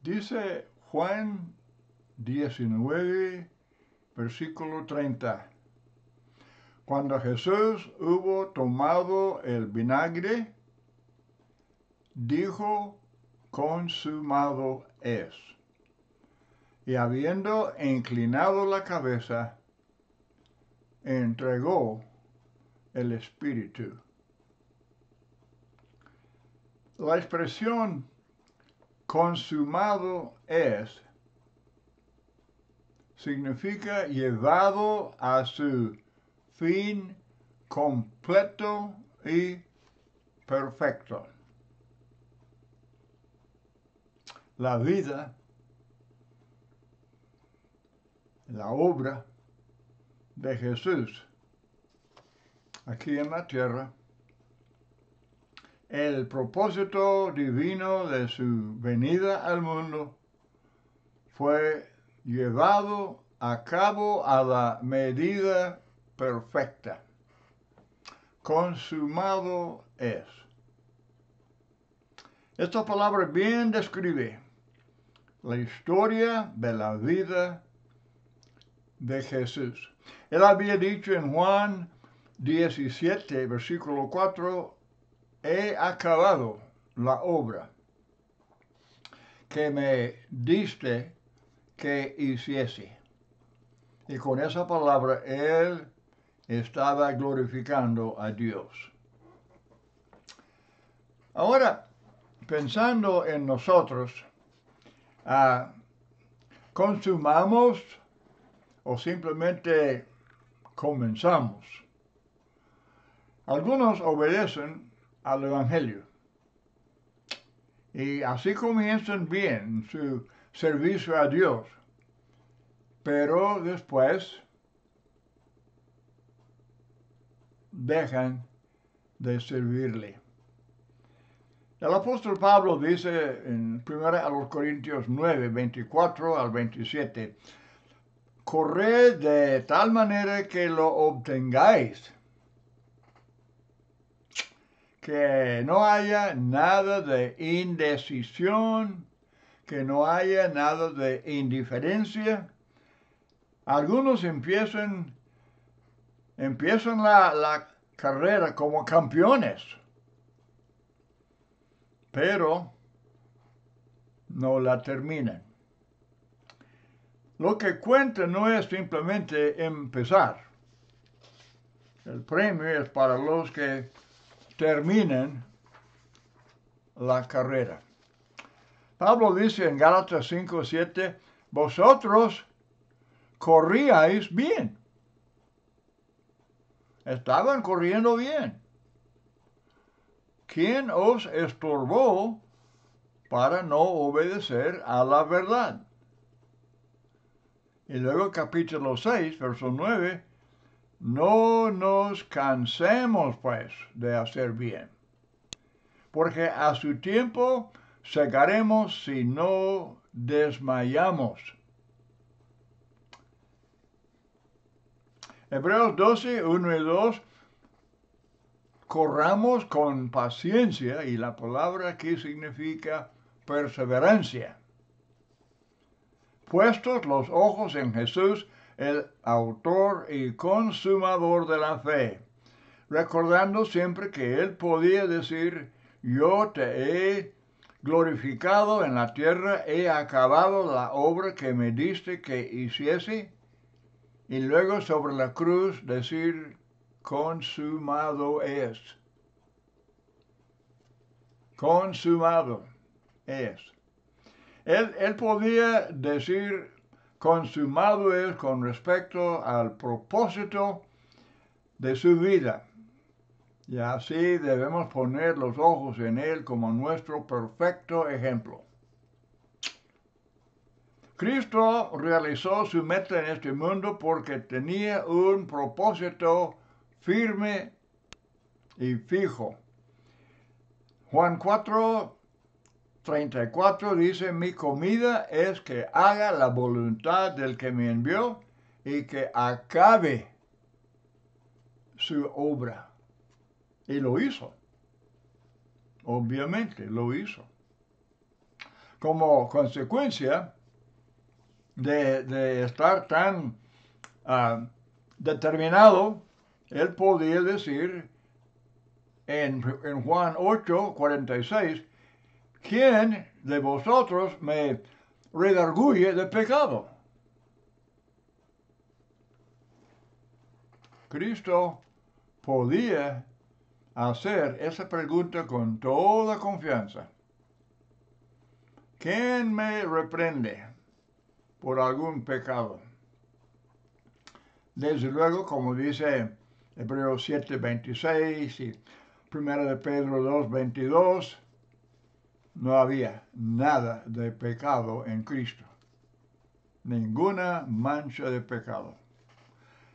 Dice Juan 19, versículo 30. Cuando Jesús hubo tomado el vinagre, dijo, consumado es. Y habiendo inclinado la cabeza, entregó el Espíritu. La expresión consumado es significa llevado a su fin completo y perfecto. La vida, la obra de Jesús aquí en la tierra, el propósito divino de su venida al mundo fue llevado a cabo a la medida perfecta. Consumado es. Esta palabra bien describe la historia de la vida de Jesús. Él había dicho en Juan 17, versículo 4, he acabado la obra que me diste que hiciese. Y con esa palabra él estaba glorificando a Dios. Ahora, pensando en nosotros, consumamos o simplemente comenzamos. Algunos obedecen al Evangelio y así comienzan bien su servicio a Dios, pero después dejan de servirle. El apóstol Pablo dice en 1 Corintios 9, 24 al 27, corred de tal manera que lo obtengáis, que no haya nada de indecisión, que no haya nada de indiferencia. Algunos empiezan la carrera como campeones, pero no la terminan. Lo que cuenta no es simplemente empezar. El premio es para los que terminan la carrera. Pablo dice en Gálatas 5:7, vosotros corríais bien. Estaban corriendo bien. ¿Quién os estorbó para no obedecer a la verdad? Y luego capítulo 6, verso 9, no nos cansemos pues de hacer bien, porque a su tiempo segaremos si no desmayamos. Hebreos 12, 1 y 2, corramos con paciencia, y la palabra aquí significa perseverancia. Puestos los ojos en Jesús, el autor y consumador de la fe, recordando siempre que él podía decir, yo te he glorificado en la tierra, he acabado la obra que me diste que hiciese, y luego sobre la cruz decir, consumado es. Consumado es. Él podía decir consumado es con respecto al propósito de su vida. Y así debemos poner los ojos en él como nuestro perfecto ejemplo. Cristo realizó su meta en este mundo porque tenía un propósito firme y fijo. Juan 4:34 dice, mi comida es que haga la voluntad del que me envió y que acabe su obra. Y lo hizo. Obviamente lo hizo. como consecuencia de estar tan determinado, él podía decir en Juan 8:46, ¿quién de vosotros me redarguye de pecado? Cristo podía hacer esa pregunta con toda confianza. ¿Quién me reprende por algún pecado? Desde luego, como dice Hebreos 7:26 y 1 de Pedro 2:22, no había nada de pecado en Cristo. Ninguna mancha de pecado.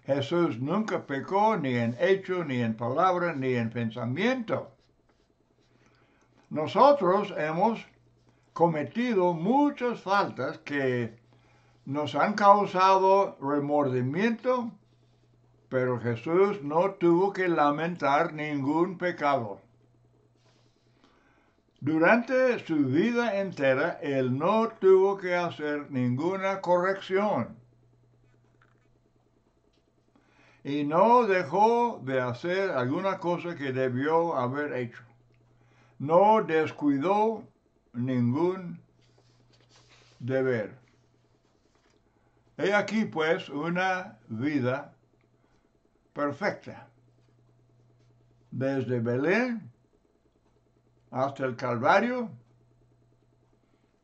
Jesús nunca pecó ni en hecho, ni en palabra, ni en pensamiento. Nosotros hemos cometido muchas faltas que nos han causado remordimiento, pero Jesús no tuvo que lamentar ningún pecado. Durante su vida entera, Él no tuvo que hacer ninguna corrección. Y no dejó de hacer alguna cosa que debió haber hecho. No descuidó ningún deber. He aquí, pues, una vida perfecta. Desde Belén hasta el Calvario,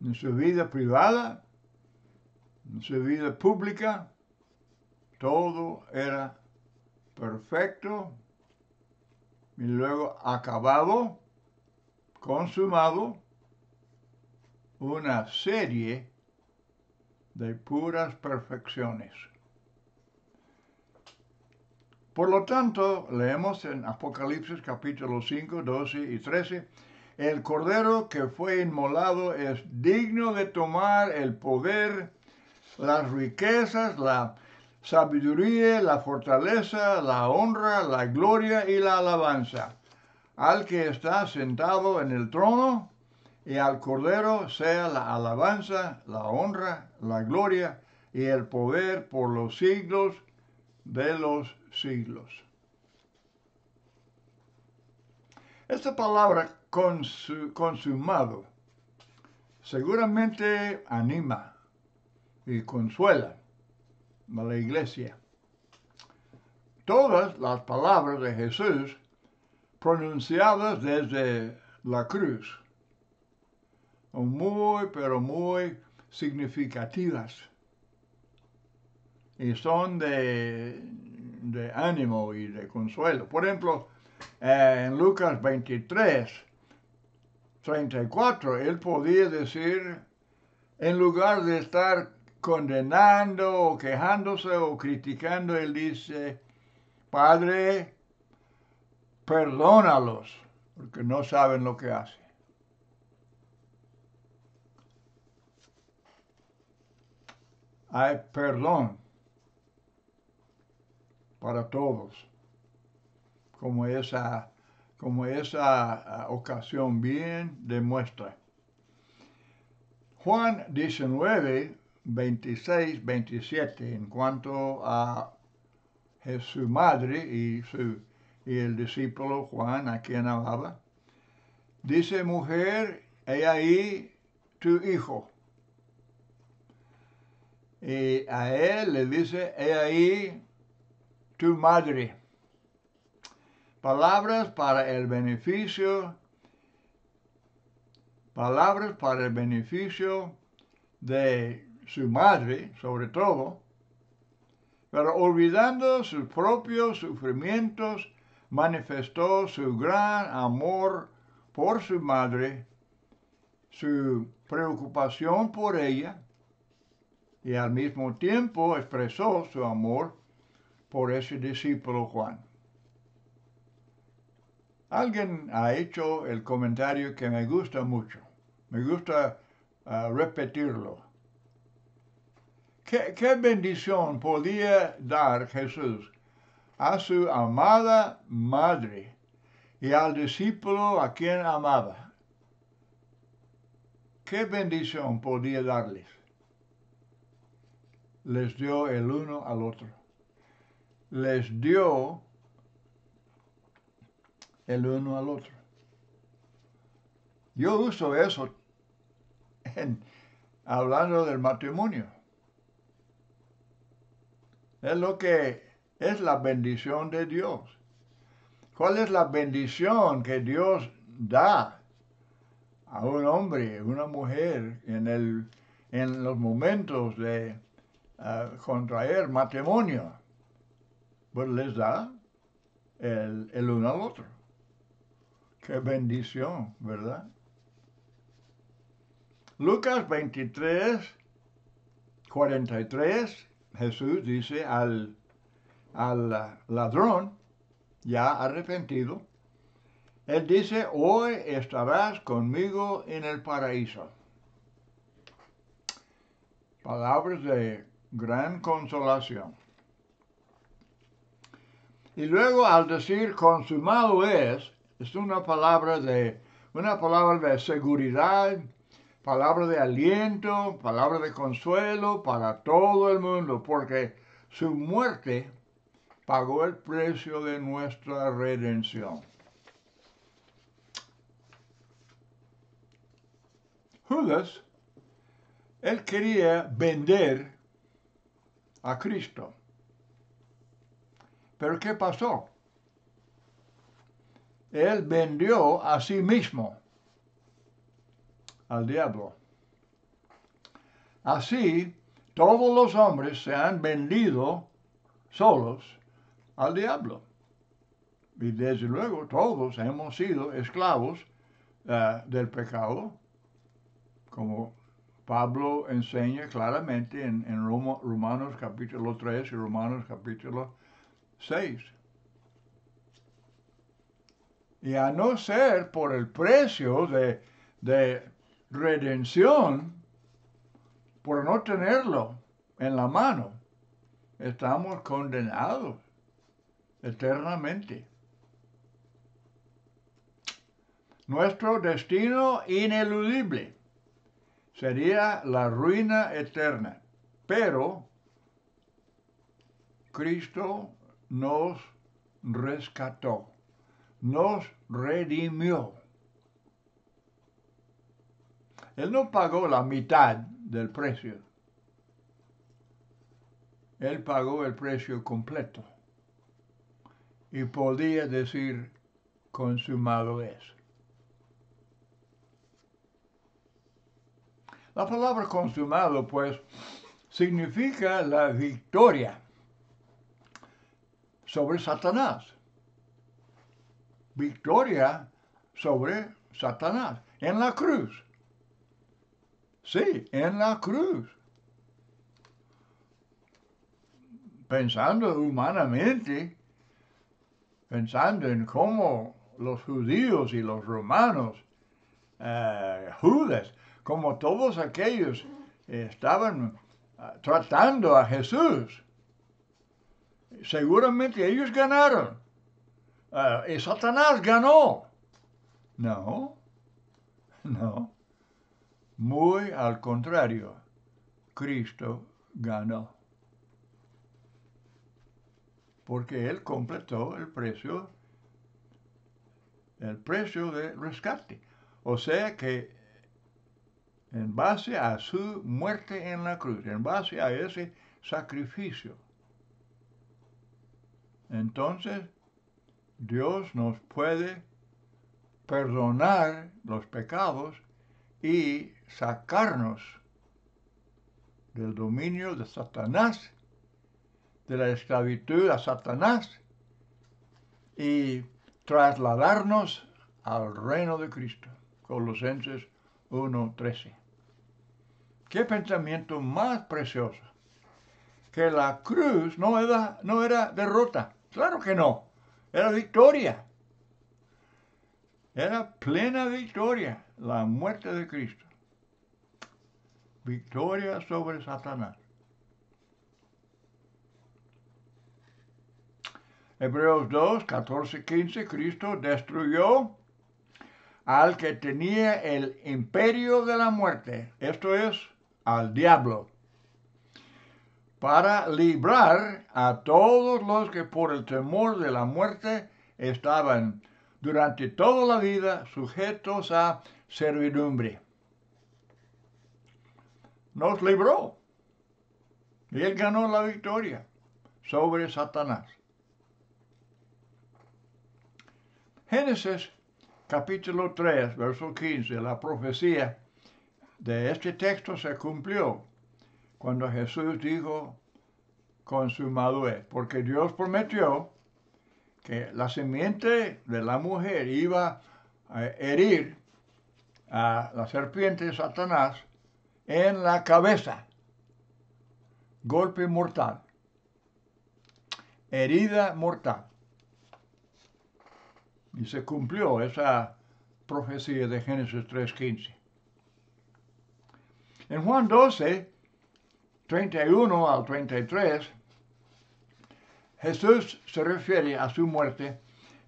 en su vida privada, en su vida pública, todo era perfecto y luego acabado, consumado, una serie de puras perfecciones. Por lo tanto, leemos en Apocalipsis capítulo 5, 12 y 13, el Cordero que fue inmolado es digno de tomar el poder, las riquezas, la sabiduría, la fortaleza, la honra, la gloria y la alabanza. Al que está sentado en el trono y al Cordero sea la alabanza, la honra, la gloria y el poder por los siglos de los siglos. Esta palabra consumado seguramente anima y consuela a la iglesia. Todas las palabras de Jesús pronunciadas desde la cruz son muy, pero muy significativas y son de ánimo y de consuelo. Por ejemplo, en Lucas 23:34, él podía decir, en lugar de estar condenando o quejándose o criticando, él dice, Padre, perdónalos, porque no saben lo que hacen. Hay perdón para todos, como esa ocasión bien demuestra. Juan 19:26-27, en cuanto a su madre y el discípulo Juan, a quien amaba, dice, mujer, he ahí tu hijo. Y a él le dice, he ahí tu madre. Palabras para el beneficio de su madre, sobre todo, pero olvidando sus propios sufrimientos, manifestó su gran amor por su madre, su preocupación por ella, y al mismo tiempo expresó su amor por ese discípulo Juan. Alguien ha hecho el comentario que me gusta mucho, me gusta repetirlo. ¿Qué bendición podía dar Jesús a su amada madre y al discípulo a quien amaba? ¿qué bendición podía darles? Les dio el uno al otro. Les dio el uno al otro. Yo uso eso hablando del matrimonio. Es lo que es la bendición de Dios. ¿Cuál es la bendición que Dios da a un hombre, una mujer en los momentos de contraer matrimonio? Pues les da el uno al otro. Qué bendición, ¿verdad? Lucas 23, 43, Jesús dice al ladrón ya arrepentido, él dice, hoy estarás conmigo en el paraíso. Palabras de gran consolación. Y luego al decir consumado es una palabra de seguridad, palabra de aliento, palabra de consuelo para todo el mundo, porque su muerte pagó el precio de nuestra redención. Judas, él quería vender a Cristo. Pero ¿qué pasó? Él vendió a sí mismo al diablo. Así, todos los hombres se han vendido solos al diablo. Y desde luego todos hemos sido esclavos del pecado, como Pablo enseña claramente en Romanos capítulo 3 y Romanos capítulo 6. Y a no ser por el precio de redención, por no tenerlo en la mano, estamos condenados eternamente. Nuestro destino ineludible sería la ruina eterna, pero Cristo nos rescató, nos redimió. Él no pagó la mitad del precio. Él pagó el precio completo. Y podía decir, consumado es. La palabra consumado, pues, significa la victoria sobre Satanás. Victoria sobre Satanás en la cruz. Sí, en la cruz. Pensando humanamente, pensando en cómo los judíos y los romanos, Judas, como todos aquellos estaban tratando a Jesús, seguramente ellos ganaron. Y Satanás ganó. No, no. Muy al contrario, Cristo ganó. Porque Él completó el precio de rescate. O sea que en base a su muerte en la cruz, en base a ese sacrificio, entonces Dios nos puede perdonar los pecados y sacarnos del dominio de Satanás, de la esclavitud a Satanás, y trasladarnos al reino de Cristo. Colosenses 1:13. Qué pensamiento más precioso. Que la cruz no era derrota. Claro que no. Era victoria. Era plena victoria la muerte de Cristo. Victoria sobre Satanás. Hebreos 2, 14, 15, Cristo destruyó al que tenía el imperio de la muerte, esto es, al diablo, para librar a todos los que por el temor de la muerte estaban durante toda la vida sujetos a servidumbre. Nos libró y él ganó la victoria sobre Satanás. Génesis capítulo 3, verso 15, la profecía de este texto se cumplió cuando Jesús dijo consumado es, porque Dios prometió que la simiente de la mujer iba a herir a la serpiente de Satanás en la cabeza, golpe mortal, herida mortal. Y se cumplió esa profecía de Génesis 3:15. En Juan 12, 31 al 33, Jesús se refiere a su muerte.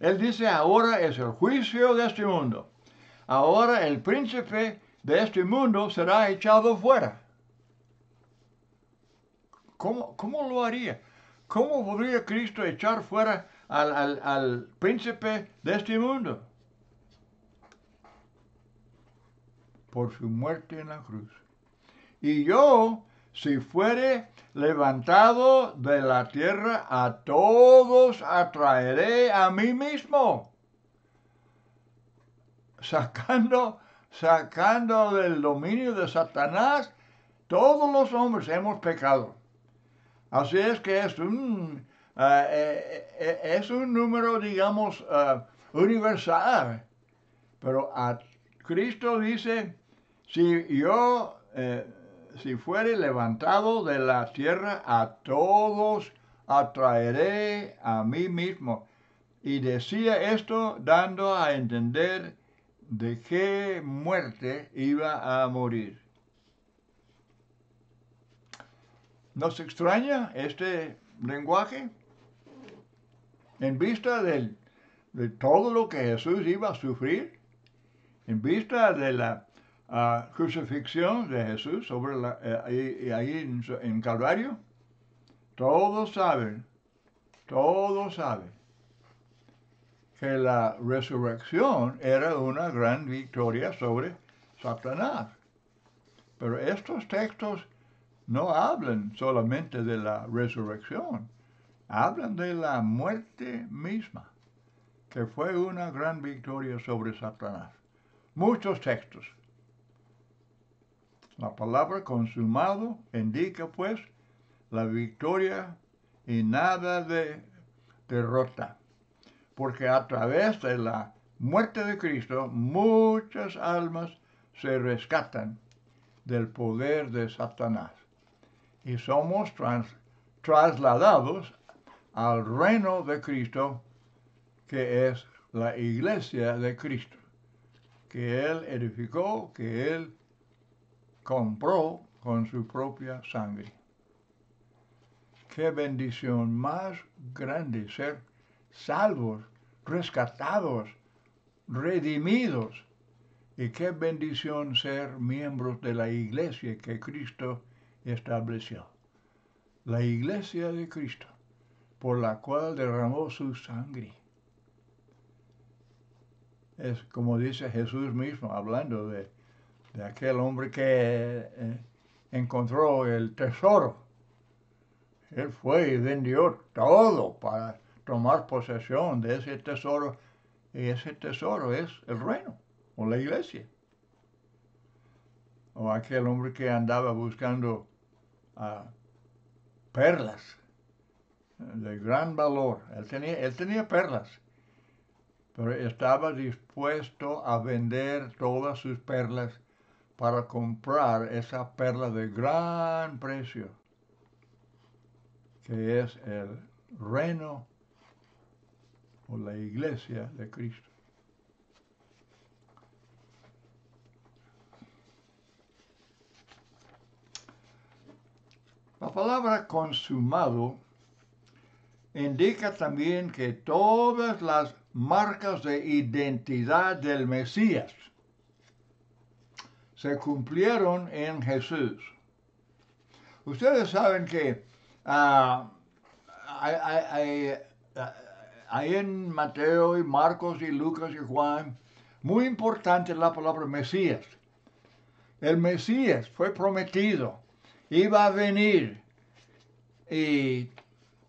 Él dice, ahora es el juicio de este mundo. Ahora el príncipe de este mundo será echado fuera. ¿Cómo lo haría? ¿Cómo podría Cristo echar fuera al príncipe de este mundo? Por su muerte en la cruz. Y yo, si fuere levantado de la tierra, a todos atraeré a mí mismo. Sacando del dominio de Satanás, todos los hombres hemos pecado. Así es que es un número, digamos, universal. Pero a Cristo dice, si fuere levantado de la tierra, a todos atraeré a mí mismo. Y decía esto dando a entender de qué muerte iba a morir. ¿Nos extraña este lenguaje? En vista de todo lo que Jesús iba a sufrir, en vista de la crucifixión de Jesús ahí en Calvario, todos saben que la resurrección era una gran victoria sobre Satanás. Pero estos textos no hablan solamente de la resurrección, hablan de la muerte misma, que fue una gran victoria sobre Satanás. Muchos textos. La palabra consumado indica pues la victoria y nada de derrota, porque a través de la muerte de Cristo muchas almas se rescatan del poder de Satanás y somos trasladados al reino de Cristo, que es la iglesia de Cristo, que Él edificó, que Él compró con su propia sangre. Qué bendición más grande ser salvos, rescatados, redimidos. Y qué bendición ser miembros de la iglesia que Cristo estableció. La iglesia de Cristo, por la cual derramó su sangre. Es como dice Jesús mismo, hablando de aquel hombre que encontró el tesoro. Él fue y vendió todo para tomar posesión de ese tesoro. Y ese tesoro es el reino, o la iglesia. O aquel hombre que andaba buscando perlas de gran valor. Él tenía perlas, pero estaba dispuesto a vender todas sus perlas para comprar esa perla de gran precio, que es el reino o la iglesia de Cristo. La palabra consumado indica también que todas las marcas de identidad del Mesías se cumplieron en Jesús. Ustedes saben que hay en Mateo y Marcos y Lucas y Juan, muy importante la palabra Mesías. El Mesías fue prometido, iba a venir y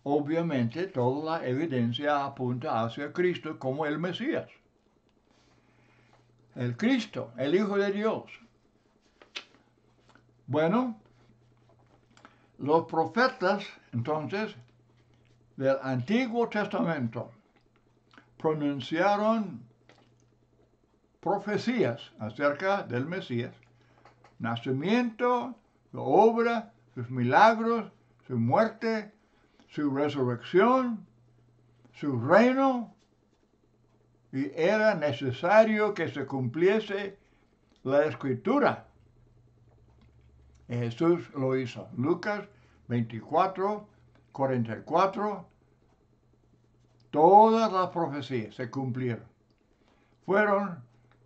obviamente toda la evidencia apunta hacia Cristo como el Mesías. El Cristo, el Hijo de Dios. Bueno, los profetas entonces del Antiguo Testamento pronunciaron profecías acerca del Mesías, nacimiento, su obra, sus milagros, su muerte, su resurrección, su reino, y era necesario que se cumpliese la Escritura. Y Jesús lo hizo. Lucas 24, 44, todas las profecías se cumplieron. Fueron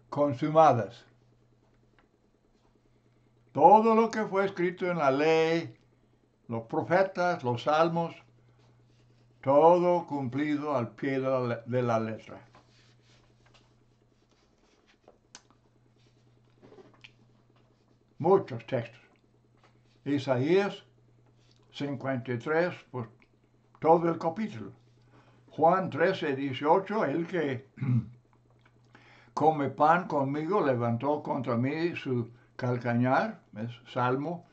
consumadas. Todo lo que fue escrito en la ley, los profetas, los salmos, todo cumplido al pie de la letra. Muchos textos. Isaías 53, pues todo el capítulo. Juan 13, 18, el que come pan conmigo levantó contra mí su calcañar, es Salmo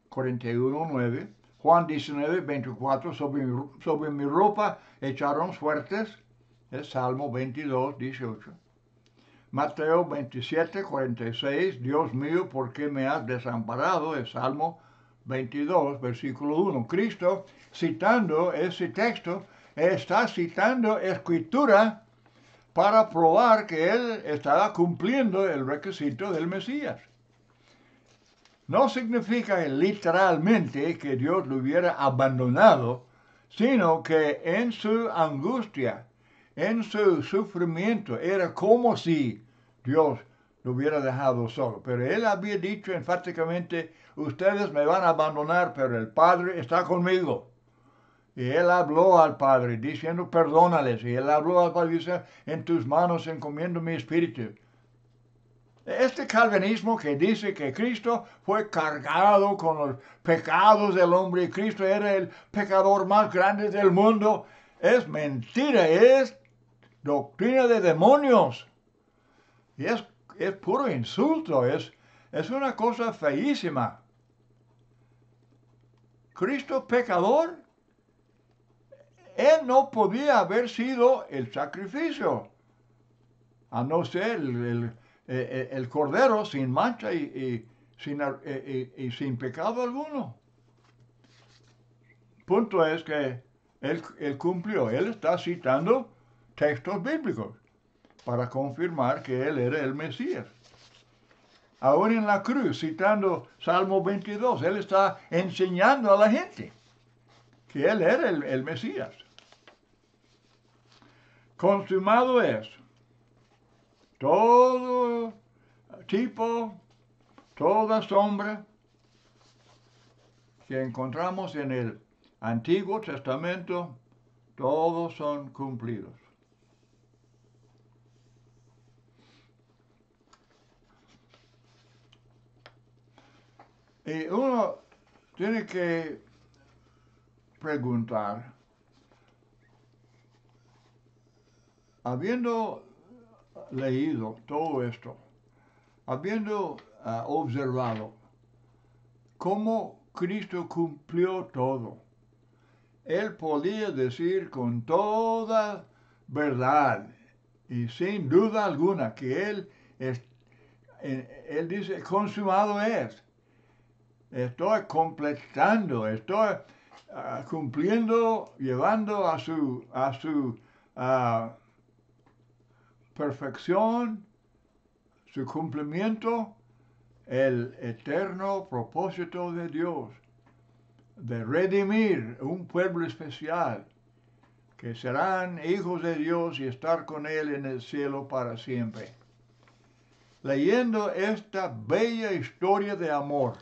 41, 9. Juan 19, 24, sobre mi ropa echaron suertes, es Salmo 22, 18. Mateo 27, 46, Dios mío, ¿por qué me has desamparado? Es Salmo 22, versículo 1. Cristo, citando ese texto, está citando escritura para probar que él estaba cumpliendo el requisito del Mesías. No significa literalmente que Dios lo hubiera abandonado, sino que en su angustia, en su sufrimiento, era como si Dios lo hubiera dejado solo. Pero él había dicho enfáticamente, ustedes me van a abandonar, pero el Padre está conmigo. Y él habló al Padre diciendo, perdónales. Y él habló al Padre diciendo, en tus manos encomiendo mi espíritu. Este calvinismo que dice que Cristo fue cargado con los pecados del hombre y Cristo era el pecador más grande del mundo, es mentira, es doctrina de demonios. Y es puro insulto, es una cosa feísima. Cristo pecador, él no podía haber sido el sacrificio, a no ser el cordero sin mancha y sin pecado alguno. Punto es que él cumplió, él está citando textos bíblicos para confirmar que él era el Mesías. Ahora en la cruz, citando Salmo 22, él está enseñando a la gente que él era el Mesías. Consumado es todo tipo, toda sombra que encontramos en el Antiguo Testamento, todos son cumplidos. Y uno tiene que preguntar, habiendo leído todo esto, habiendo observado cómo Cristo cumplió todo, él podía decir con toda verdad y sin duda alguna que él dice, consumado es. Estoy completando, estoy cumpliendo, llevando a su perfección, su cumplimiento, el eterno propósito de Dios de redimir un pueblo especial que serán hijos de Dios y estar con Él en el cielo para siempre. Leyendo esta bella historia de amor,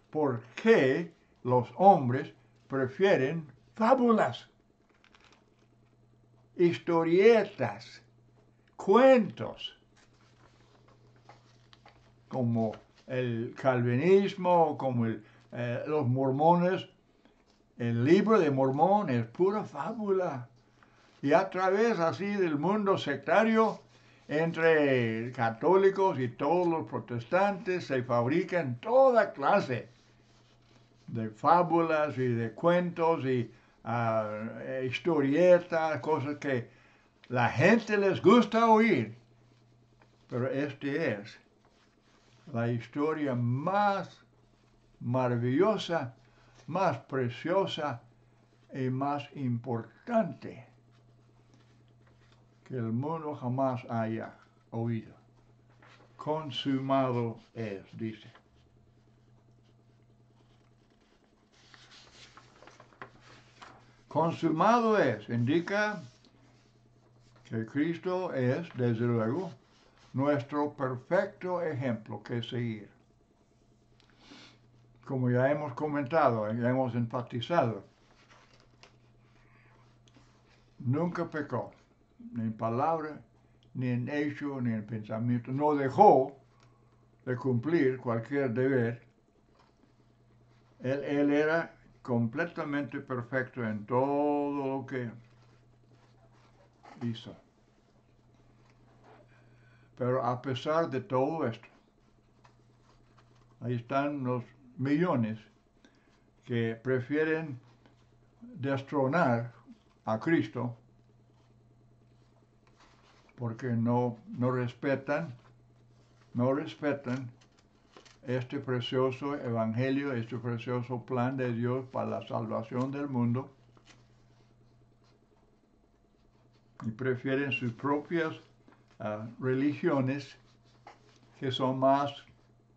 ¿por qué los hombres prefieren fábulas, historietas, cuentos, como el calvinismo, como los mormones? El libro de Mormón es pura fábula. Y a través así del mundo sectario, entre católicos y todos los protestantes, se fabrican toda clase de fábulas y de cuentos y historietas, cosas que la gente les gusta oír. Pero este es la historia más maravillosa, más preciosa y más importante que el mundo jamás haya oído. Consumado es, dice. Consumado es, indica que Cristo es, desde luego, nuestro perfecto ejemplo que seguir. Como ya hemos comentado, ya hemos enfatizado, nunca pecó, ni en palabra, ni en hecho, ni en pensamiento. No dejó de cumplir cualquier deber. Él era completamente perfecto en todo lo que hizo. Pero a pesar de todo esto, ahí están los millones que prefieren destronar a Cristo porque no respetan este precioso evangelio, este precioso plan de Dios para la salvación del mundo, y prefieren sus propias religiones que son más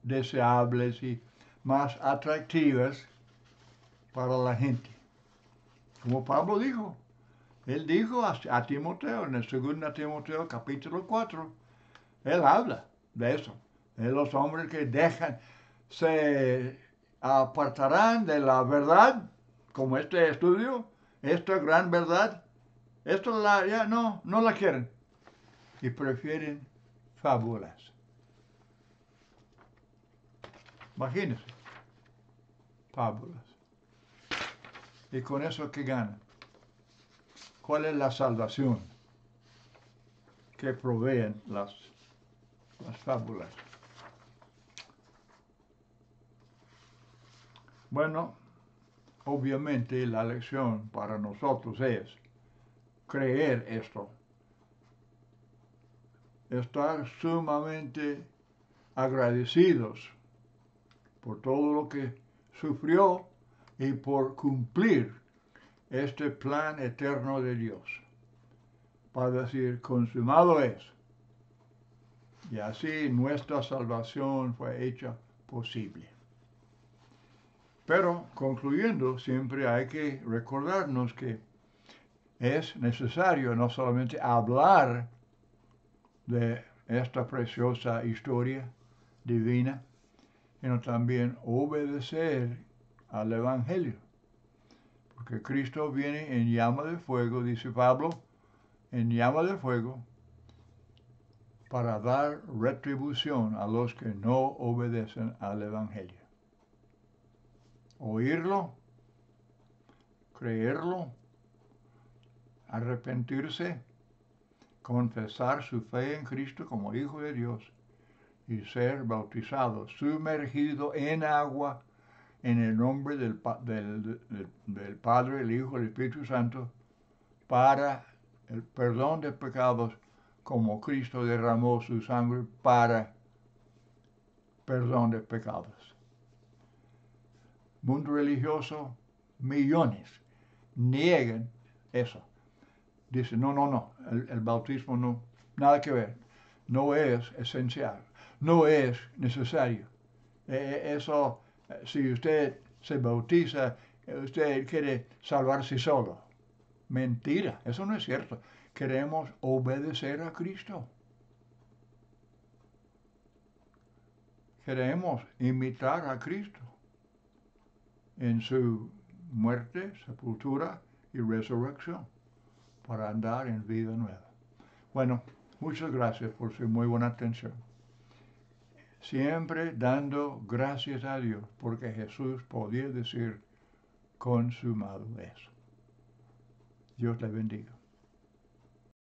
deseables y más atractivas para la gente. Como Pablo dijo, él dijo a Timoteo, en el 2 Timoteo capítulo 4, él habla de eso, de los hombres que se apartarán de la verdad, como este estudio, esta gran verdad, esto ya no la quieren y prefieren fábulas. Imagínense, fábulas. ¿Y con eso qué ganan? ¿Cuál es la salvación que proveen las fábulas? Bueno, obviamente la lección para nosotros es creer esto, estar sumamente agradecidos por todo lo que sufrió y por cumplir este plan eterno de Dios, para decir, consumado es. Y así nuestra salvación fue hecha posible. Pero concluyendo, siempre hay que recordarnos que es necesario no solamente hablar de esta preciosa historia divina, sino también obedecer al Evangelio. Porque Cristo viene en llama de fuego, dice Pablo, en llama de fuego, para dar retribución a los que no obedecen al Evangelio. Oírlo, creerlo, arrepentirse, confesar su fe en Cristo como Hijo de Dios y ser bautizado, sumergido en agua en el nombre del Padre, el Hijo y el Espíritu Santo para el perdón de pecados, como Cristo derramó su sangre para perdón de pecados. Mundo religioso, millones, niegan eso. Dicen, no, el bautismo no, nada que ver, no es esencial, no es necesario. Eso, si usted se bautiza, usted quiere salvarse solo. Mentira, eso no es cierto. Queremos obedecer a Cristo. Queremos imitar a Cristo en su muerte, sepultura y resurrección para andar en vida nueva. Bueno, muchas gracias por su muy buena atención. Siempre dando gracias a Dios porque Jesús podía decir consumado es. Dios le bendiga.